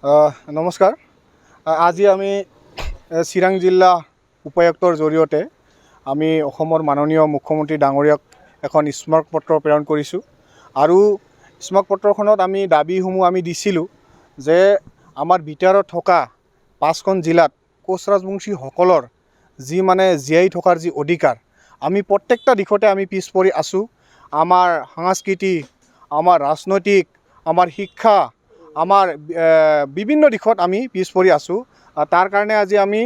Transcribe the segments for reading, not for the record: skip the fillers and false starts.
নমস্কাৰ। আজি আমি চিৰাং জিলা উপায়ুক্তৰ জৰিয়তে আমি অসমৰ মাননীয় মুখ্যমন্ত্ৰী ডাঙৰীয়াক এখন স্মাৰকপত্ৰ প্ৰেৰণ কৰিছোঁ আৰু স্মাৰকপত্ৰখনত আমি দাবীসমূহ আমি দিছিলোঁ যে আমাৰ ভিতৰত থকা 5খন জিলাত কোচ ৰাজবংশীসকলৰ যি জীয়াই থকাৰ যি অধিকাৰ, আমি প্ৰত্যেকটা দিশতে আমি পিছ পৰি আছোঁ। আমাৰ সংস্কৃতি, আমাৰ ৰাজনৈতিক, আমাৰ শিক্ষা, আমাৰ বিভিন্ন দিশত আমি পিছ পৰি আছোঁ। তাৰ কাৰণে আজি আমি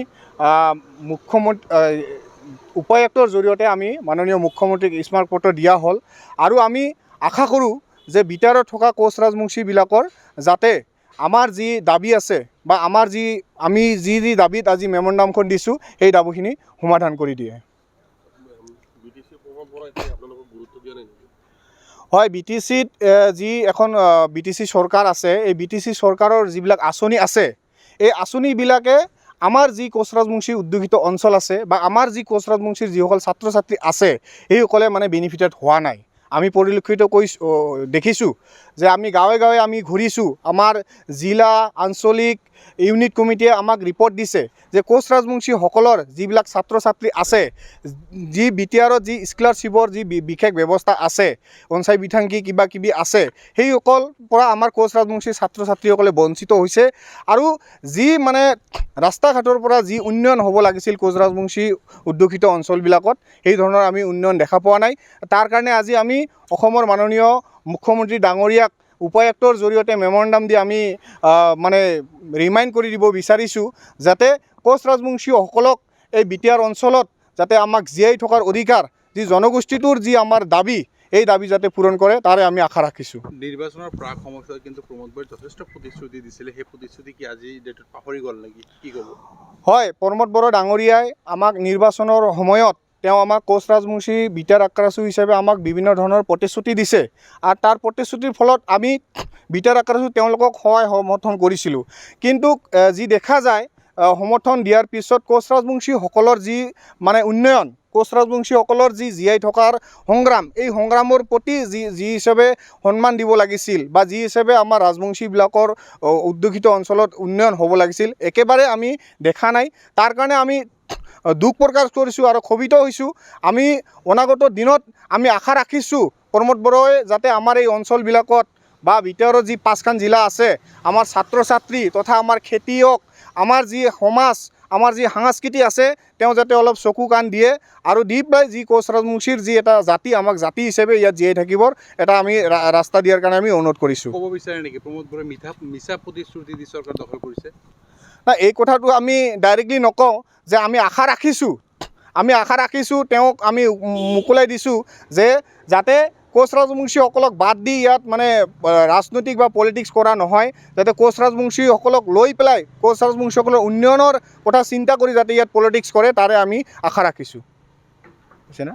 উপায়ুক্তৰ জৰিয়তে আমি মাননীয় মুখ্যমন্ত্ৰীক স্মাৰকপত্ৰ দিয়া হ'ল আৰু আমি আশা কৰোঁ যে ভিতৰত থকা কোচ ৰাজবংশীবিলাকৰ যাতে আমাৰ যি দাবী আছে বা আমাৰ আমি যি দাবীত আজি মেমৰেণ্ডামখন দিছোঁ সেই দাবীখিনি সমাধান কৰি দিয়ে। হয়, BTCত যি এখন BTC চৰকাৰ আছে, এই BTC চৰকাৰৰ যিবিলাক আঁচনি আছে, এই আঁচনিবিলাকে আমাৰ যি কোচ ৰাজবংশী উদ্যোগিত অঞ্চল আছে বা আমাৰ যি কোচ ৰাজবংশীৰ যিসকল ছাত্ৰ ছাত্ৰী আছে সেইসকলে বেনিফিটেড হোৱা নাই। আমি পৰিলক্ষিত দেখিছোঁ যে আমি গাঁৱে গাঁৱে আমি ঘূৰিছোঁ। আমাৰ জিলা আঞ্চলিক ইউনিট কমিটিয়ে আমাক ৰিপৰ্ট দিছে যে কোচ ৰাজবংশীসকলৰ যিবিলাক ছাত্ৰ ছাত্ৰী আছে, যি BTRত যি স্কলাৰশ্বিপৰ যি বিশেষ ব্যৱস্থা আছে, অঞ্চাই বিথাংকি কিবা কিবি আছে, সেইসকল পৰা আমাৰ কোচ ৰাজবংশীৰ ছাত্ৰ ছাত্ৰীসকলে বঞ্চিত হৈছে আৰু যি ৰাস্তা ঘাটৰ পৰা যি উন্নয়ন হ'ব লাগিছিল কোচ ৰাজবংশী উদ্যোগিত অঞ্চলবিলাকত, সেই ধৰণৰ আমি উন্নয়ন দেখা পোৱা নাই। তাৰ কাৰণে আজি আমি অসমৰ মাননীয় মুখ্যমন্ত্ৰী ডাঙৰীয়াক উপায়ুক্তৰ জৰিয়তে মেমৰেণ্ডাম দি আমি ৰিমাইণ্ড কৰি দিব বিচাৰিছোঁ যাতে কোচ ৰাজবংশীসকলক এই BTR অঞ্চলত যাতে আমাক জীয়াই থকাৰ অধিকাৰ, যি জনগোষ্ঠীটোৰ যি আমাৰ দাবী, এই দাবী যাতে পূৰণ কৰে তাৰে আমি আশা ৰাখিছোঁ। নিৰ্বাচনৰ প্ৰাক সময়ছোৱাত কিন্তু প্ৰমোদ বৰাই যথেষ্ট প্ৰতিশ্ৰুতি দিছিলে, সেই প্ৰতিশ্ৰুতি কি আজি ডেটত পাহৰি গ'ল নেকি, কি ক'ব? হয়, প্ৰমোদ বৰা ডাঙৰীয়াই আমাক নিৰ্বাচনৰ সময়ত তেওঁ আমাক কোচ ৰাজবংশী বিটাৰ আক্ৰাছু হিচাপে আমাক বিভিন্ন ধৰণৰ প্ৰতিশ্ৰুতি দিছে আৰু তাৰ প্ৰতিশ্ৰুতিৰ ফলত আমি বিটাৰ আক্ৰাছু তেওঁলোকক সহায় সমৰ্থন কৰিছিলোঁ। কিন্তু যি দেখা যায় সমৰ্থন দিয়াৰ পিছত কোচ ৰাজবংশীসকলৰ যি উন্নয়ন, কোচ ৰাজবংশীসকলৰ যি জীয়াই থকাৰ সংগ্ৰাম, এই সংগ্ৰামৰ প্ৰতি যি হিচাপে সন্মান দিব লাগিছিল বা যি হিচাপে আমাৰ ৰাজবংশীবিলাকৰ উদ্যোগিত অঞ্চলত উন্নয়ন হ'ব লাগিছিল, একেবাৰে আমি দেখা নাই। তাৰ কাৰণে আমি দুখ প্ৰকাশ কৰিছোঁ আৰু ক্ষোভিত হৈছোঁ। আমি অনাগত দিনত আমি আশা ৰাখিছোঁ প্ৰমোদ বৰাই যাতে আমাৰ এই অঞ্চলবিলাকত বা ভিতৰত যি 5খন জিলা আছে, আমাৰ ছাত্ৰ ছাত্ৰী তথা আমাৰ খেতিয়ক, আমাৰ যি সমাজ, আমাৰ যি সংস্কৃতি আছে, তেওঁ যাতে অলপ চকু কাণ দিয়ে আৰু দি পেলাই যি কোচ ৰাজবংশীৰ যি এটা জাতি, আমাক জাতি হিচাপে ইয়াত জীয়াই থাকিবৰ এটা আমি ৰাস্তা দিয়াৰ কাৰণে আমি অনুৰোধ কৰিছোঁ। ক'ব বিচাৰে নেকি প্ৰমোদ বৰাই মিছা প্ৰতিশ্ৰুতি দি চৰকাৰ দখল কৰিছে? নাই, এই কথাটো আমি ডাইৰেক্টলি নকওঁ যে আমি আশা ৰাখিছোঁ, তেওঁক আমি মোকলাই দিছোঁ যে যাতে কোচ ৰাজবংশীসকলক বাদ দি ইয়াত ৰাজনৈতিক বা পলিটিক্স কৰা নহয়, যাতে কোচ ৰাজবংশীসকলক লৈ পেলাই কোচ ৰাজবংশীসকলৰ উন্নয়নৰ কথা চিন্তা কৰি যাতে ইয়াত পলিটিক্স কৰে, তাৰে আমি আশা ৰাখিছোঁ। বুজিছেনে?